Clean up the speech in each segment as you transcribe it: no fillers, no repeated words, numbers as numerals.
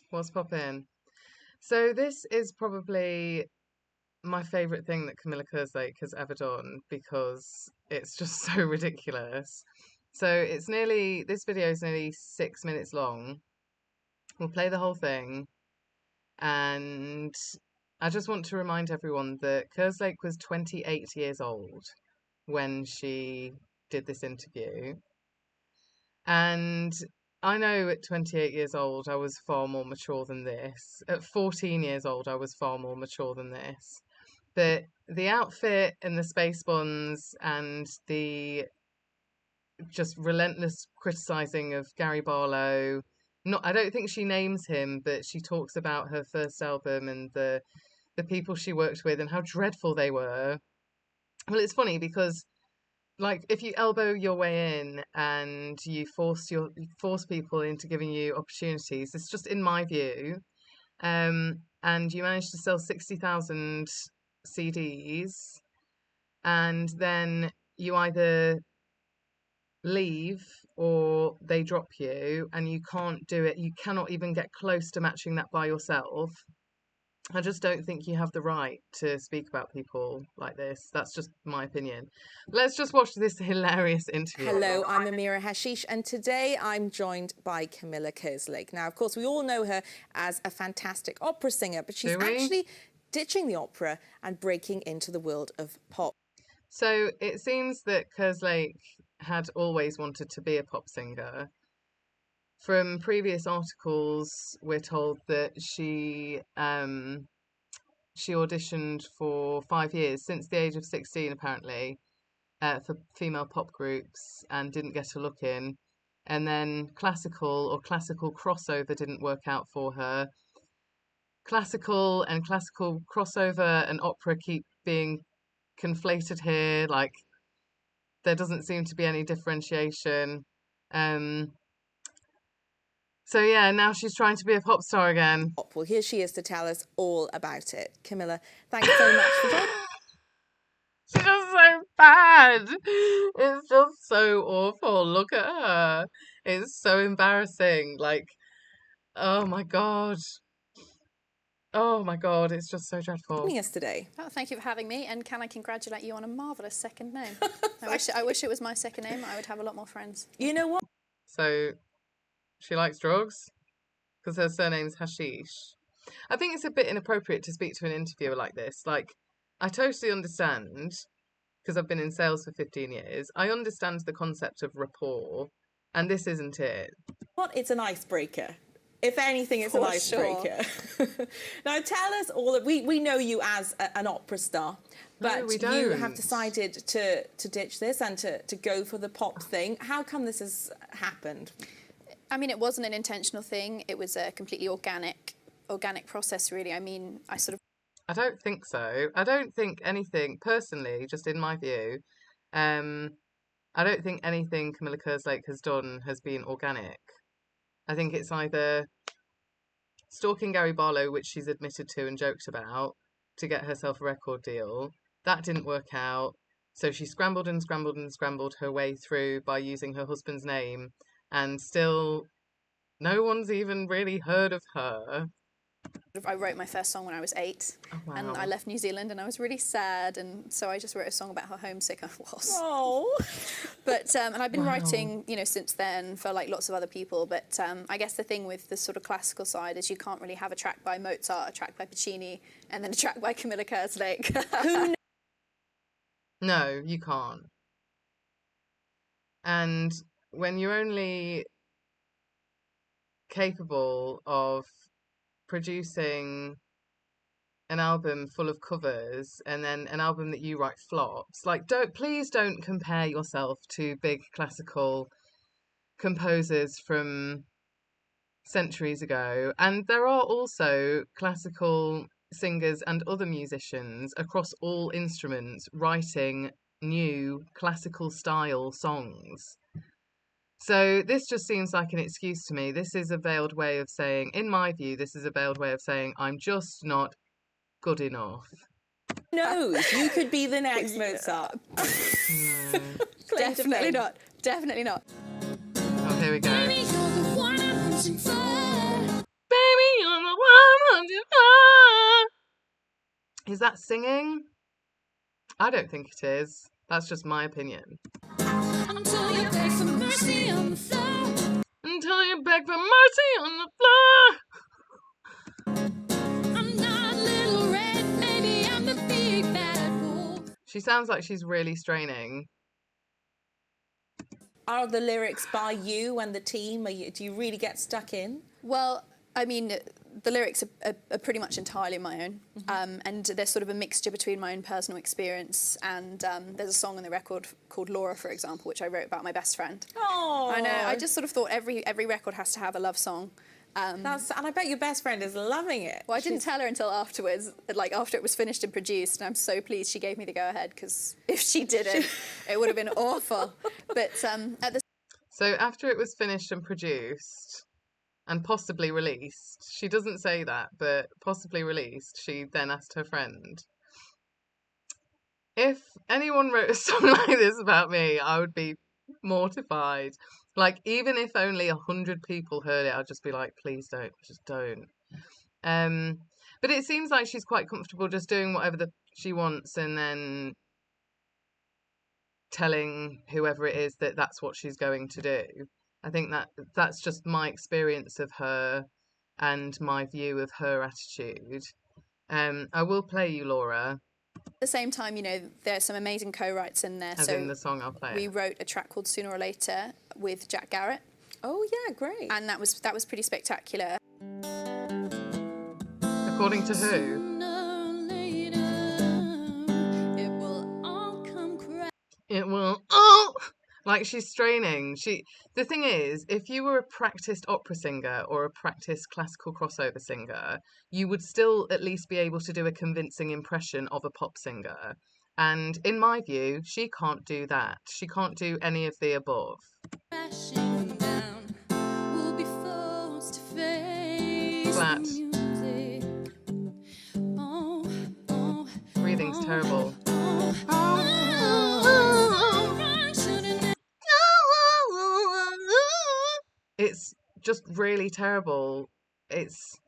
What's poppin'? So this is probably my favourite thing that Camilla Kerslake has ever done because it's just so ridiculous. So this video is nearly 6 minutes long. We'll play the whole thing, and I just want to remind everyone that Kerslake was 28 years old when she did this interview. And I know at 28 years old, I was far more mature than this. At 14 years old, I was far more mature than this. But the outfit and the space buns and the just relentless criticizing of Gary Barlow. I don't think she names him, but she talks about her first album and the people she worked with and how dreadful they were. Well, it's funny because like if you elbow your way in and you force people into giving you opportunities, it's just in my view, and you manage to sell 60,000 CDs, and then you either leave or they drop you, and you can't do it. You cannot even get close to matching that by yourself. I just don't think you have the right to speak about people like this. That's just my opinion. Let's just watch this hilarious interview. Hello, I'm Amira Hashish, and today I'm joined by Camilla Kerslake. Now, of course, we all know her as a fantastic opera singer, but she's actually ditching the opera and breaking into the world of pop. So it seems that Kerslake had always wanted to be a pop singer. From previous articles, we're told that she auditioned for 5 years, since the age of 16 apparently, for female pop groups and didn't get a look in. And then classical crossover didn't work out for her. Classical crossover and opera keep being conflated here. Like, there doesn't seem to be any differentiation. So yeah, now she's trying to be a pop star again. Well, here she is to tell us all about it. Camilla, thanks so much for joining. She's just so bad. It's just so awful. Look at her. It's so embarrassing. Like, oh my God. Oh my God, it's just so dreadful. Yesterday. Oh, thank you for having me, and can I congratulate you on a marvellous second name? I wish it was my second name. I would have a lot more friends. You know what? So, she likes drugs? Because her surname's Hashish. I think it's a bit inappropriate to speak to an interviewer like this. Like, I totally understand, because I've been in sales for 15 years, I understand the concept of rapport, and this isn't it. What? It's an icebreaker. If anything, it's an icebreaker. Sure. Now, tell us all. We know you as an opera star, but you have decided to ditch this and to go for the pop thing. How come this has happened? I mean, it wasn't an intentional thing. It was a completely organic process, really. I mean, I don't think so. I don't think anything, personally, just in my view, I don't think anything Camilla Kerslake has done has been organic. I think it's either stalking Gary Barlow, which she's admitted to and joked about, to get herself a record deal. That didn't work out. So she scrambled and scrambled and scrambled her way through by using her husband's name, and still no one's even really heard of her. I wrote my first song when I was 8, and I left New Zealand, and I was really sad, and so I just wrote a song about how homesick I was. Oh. But and I've been writing, since then for like lots of other people. But I guess the thing with the sort of classical side is you can't really have a track by Mozart, a track by Puccini, and then a track by Camilla Kerslake. No, you can't. And when you're only capable of producing an album full of covers and then an album that you write flops, like, please don't compare yourself to big classical composers from centuries ago. And there are also classical singers and other musicians across all instruments writing new classical style songs. So this just seems like an excuse to me. This is a veiled way of saying, in my view, this is a veiled way of saying I'm just not good enough. No, you could be the next Mozart. No. Definitely not. Definitely not. Oh, here we go. Baby, Is that singing? I don't think it is. That's just my opinion. Until you beg for mercy on the floor. Until you beg for mercy on the floor. I'm not Little Red, maybe I'm the big bad wolf. She sounds like she's really straining. Are the lyrics by you and the team? Do you really get stuck in? Well, I mean, the lyrics are pretty much entirely my own, and they're sort of a mixture between my own personal experience and there's a song on the record called Laura, for example, which I wrote about my best friend. Oh, I know. I just sort of thought every record has to have a love song. And I bet your best friend is loving it. Well, I didn't tell her until afterwards, like after it was finished and produced, and I'm so pleased she gave me the go-ahead, because if she didn't, it would have been awful. But So after it was finished and produced and possibly released, she doesn't say that, but possibly released, she then asked her friend, if anyone wrote a song like this about me, I would be mortified. Like, even if only 100 people heard it, I'd just be like, please don't, just don't. But it seems like she's quite comfortable just doing whatever she wants and then telling whoever it is that that's what she's going to do. I think that's just my experience of her and my view of her attitude. I will play you, Laura. at the same time, you know, there's some amazing co-writes in there. As in the song I'll play. We wrote a track called Sooner or Later with Jack Garrett. Oh yeah, great. And that was pretty spectacular. According to who? It will like she's straining. The thing is, if you were a practiced opera singer or a practiced classical crossover singer, you would still at least be able to do a convincing impression of a pop singer. And in my view, she can't do that. She can't do any of the above. Flat. Breathing's terrible. It's just really terrible. It's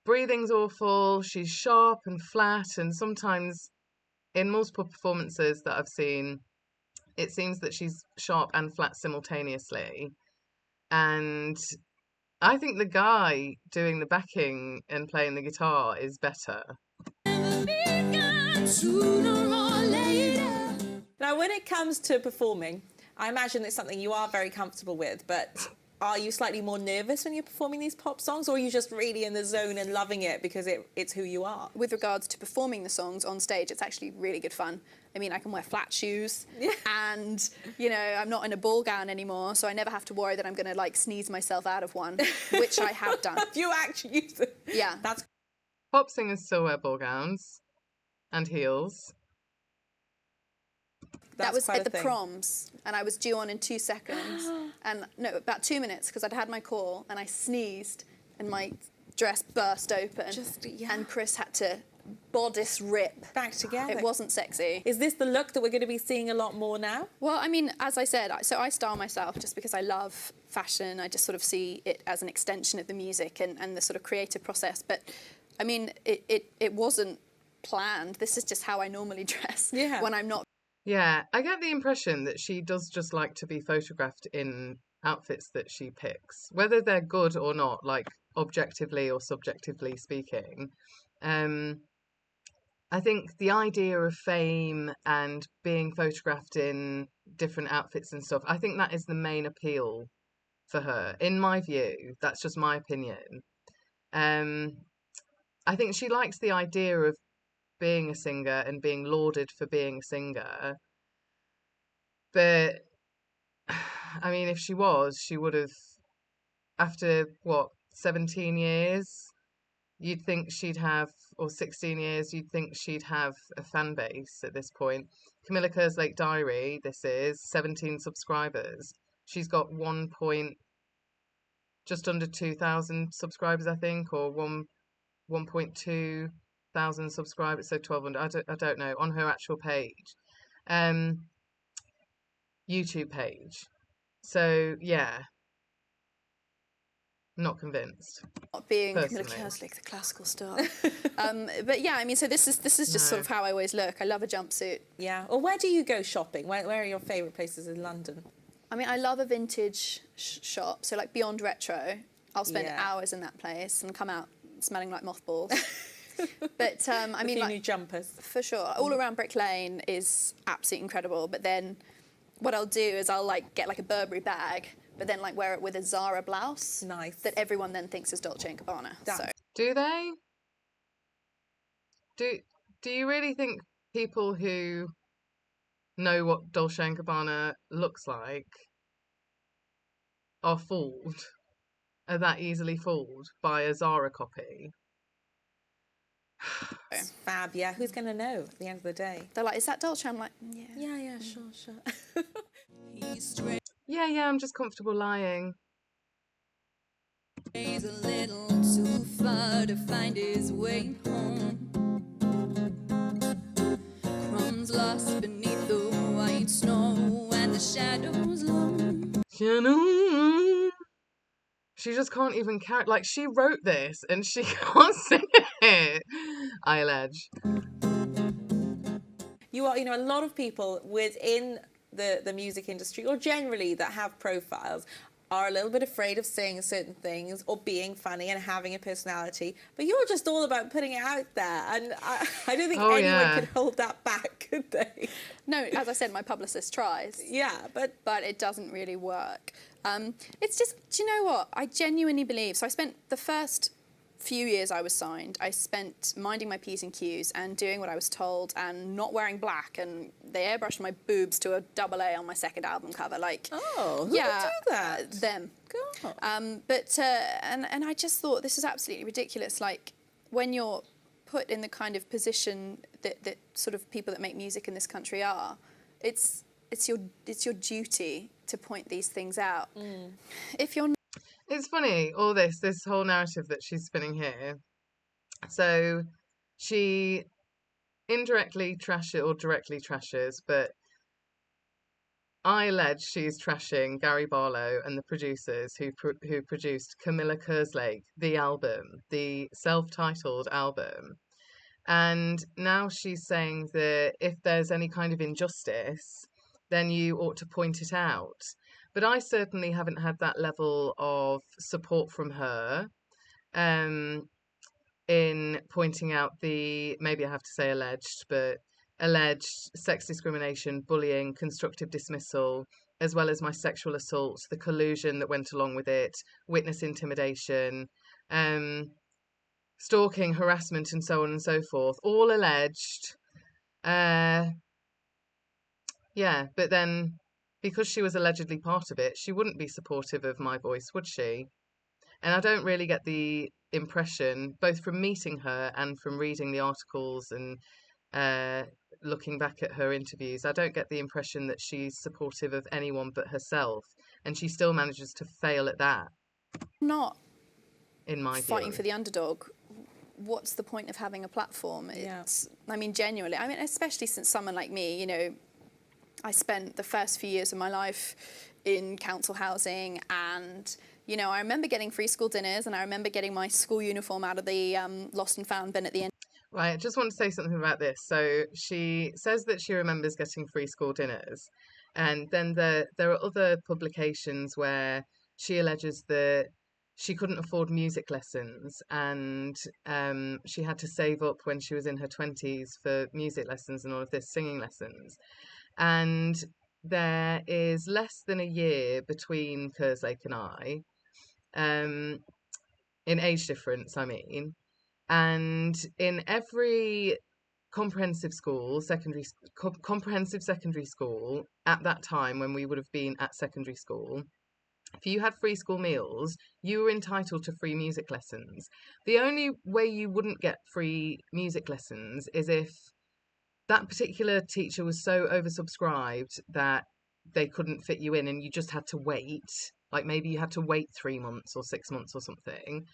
breathing's awful. She's sharp and flat, and sometimes in multiple performances that I've seen, it seems that she's sharp and flat simultaneously. And I think the guy doing the backing and playing the guitar is better. Now, when it comes to performing, I imagine it's something you are very comfortable with, but are you slightly more nervous when you're performing these pop songs, or are you just really in the zone and loving it because it's who you are? With regards to performing the songs on stage, it's actually really good fun. I mean, I can wear flat shoes, and, you know, I'm not in a ball gown anymore, so I never have to worry that I'm going to, like, sneeze myself out of one, which I have done. You actually used it. Yeah. That's... Pop singers still wear ball gowns and heels. That was at the proms, and I was due on in 2 seconds, and no, about 2 minutes, because I'd had my call, and I sneezed, and my dress burst open, and Chris had to bodice rip back together. It wasn't sexy. Is this the look that we're going to be seeing a lot more now? Well, I mean, as I said, so I style myself just because I love fashion. I just sort of see it as an extension of the music and the sort of creative process. But I mean, it wasn't planned. This is just how I normally dress when I'm not. Yeah, I get the impression that she does just like to be photographed in outfits that she picks, whether they're good or not, like objectively or subjectively speaking. I think the idea of fame and being photographed in different outfits and stuff, I think that is the main appeal for her. In my view, that's just my opinion. I think she likes the idea of being a singer and being lauded for being a singer. But, I mean, if she was, she would have, after, 17 years, you'd think she'd have, or 16 years, you'd think she'd have a fan base at this point. Camilla Kerslake Diary, this is, 17 subscribers. She's got just under 2,000 subscribers, I think, or 1.2 thousand subscribers, so 1,200. I don't know, on her actual page, YouTube page. So yeah, not convinced. Not being Camilla personally. Kerslake, the classical star. But yeah, I mean, so this is just sort of how I always look. I love a jumpsuit. Yeah. Or where do you go shopping? Where are your favourite places in London? I mean, I love a vintage shop. So like Beyond Retro, I'll spend hours in that place and come out smelling like mothballs. But I mean, like, new jumpers. For sure. All around Brick Lane is absolutely incredible. But then what I'll do is I'll like get like a Burberry bag, but then like wear it with a Zara blouse. Nice. That everyone then thinks is Dolce & Gabbana. So. Do they? Do you really think people who know what Dolce & Gabbana looks like are fooled? Are that easily fooled by a Zara copy? Fab, yeah. Who's going to know at the end of the day? They're like, is that Dolce? I'm like, yeah. Yeah, sure. Yeah, I'm just comfortable lying. He's a little too far to find his way home. Crumbs lost beneath the white snow and the shadows long. She just can't even carry. Like, she wrote this and she can't sing it. I allege. You are, a lot of people within the music industry, or generally that have profiles, are a little bit afraid of saying certain things or being funny and having a personality. But you're just all about putting it out there. And I don't think anyone could hold that back, could they? No, as I said, my publicist tries. Yeah, but it doesn't really work. It's just, do you know what? I genuinely believe. So I spent the first few years I was signed, I spent minding my P's and Q's and doing what I was told and not wearing black, and they airbrushed my boobs to a AA on my second album cover. Like, who would do that? Them. God. And I just thought this is absolutely ridiculous. Like, when you're put in the kind of position that sort of people that make music in this country are, it's your duty to point these things out. If you're It's funny, all this whole narrative that she's spinning here. So she indirectly trashes or directly trashes, but I allege she's trashing Gary Barlow and the producers who produced Camilla Kerslake, the album, the self-titled album. And now she's saying that if there's any kind of injustice, then you ought to point it out. But I certainly haven't had that level of support from her in pointing out the, maybe I have to say alleged, but alleged sex discrimination, bullying, constructive dismissal, as well as my sexual assault, the collusion that went along with it, witness intimidation, stalking, harassment, and so on and so forth, all alleged. Yeah, but then because she was allegedly part of it, she wouldn't be supportive of my voice, would she? And I don't really get the impression, both from meeting her and from reading the articles and looking back at her interviews, I don't get the impression that she's supportive of anyone but herself. And she still manages to fail at that. Not in my fighting view. for the underdog, what's the point of having a platform? It's, I mean, genuinely, I mean, especially since someone like me, I spent the first few years of my life in council housing, and I remember getting free school dinners, and I remember getting my school uniform out of the lost and found bin at the end. Right, I just want to say something about this. So she says that she remembers getting free school dinners, and then there are other publications where she alleges that she couldn't afford music lessons, and she had to save up when she was in her 20s for music lessons and all of this, singing lessons. And there is less than a year between Kerslake and I, in age difference, I mean. And in every comprehensive secondary school at that time, when we would have been at secondary school, if you had free school meals, you were entitled to free music lessons. The only way you wouldn't get free music lessons is if that particular teacher was so oversubscribed that they couldn't fit you in and you just had to wait. Like maybe you had to wait 3 months or 6 months or something.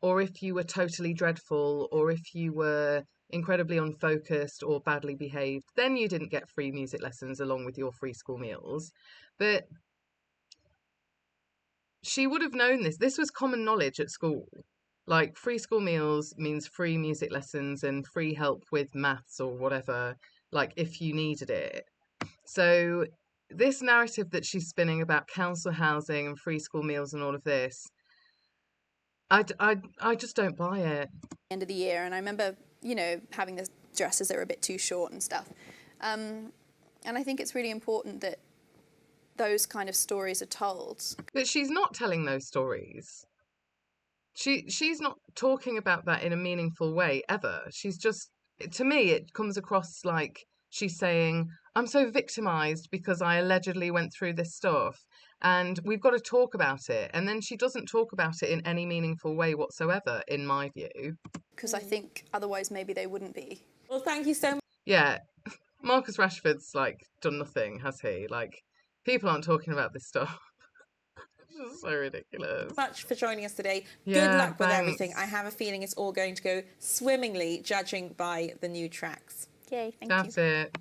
Or if you were totally dreadful, or if you were incredibly unfocused or badly behaved, then you didn't get free music lessons along with your free school meals. But she would have known this. This was common knowledge at school. Like, free school meals means free music lessons and free help with maths or whatever, like, if you needed it. So this narrative that she's spinning about council housing and free school meals and all of this, I just don't buy it. End of the year, and I remember, you know, having the dresses that were a bit too short and stuff. And I think it's really important that those kind of stories are told. But she's not telling those stories. She's not talking about that in a meaningful way ever. She's just, to me, it comes across like she's saying, I'm so victimized because I allegedly went through this stuff and we've got to talk about it. And then she doesn't talk about it in any meaningful way whatsoever, in my view. Because I think otherwise maybe they wouldn't be. Well, thank you so much. Yeah, Marcus Rashford's like done nothing, has he? Like, people aren't talking about this stuff. It's just so ridiculous. Much for joining us today. Yeah, good luck with thanks. everything. I have a feeling it's all going to go swimmingly, judging by the new tracks. Yay, thank you. That's it.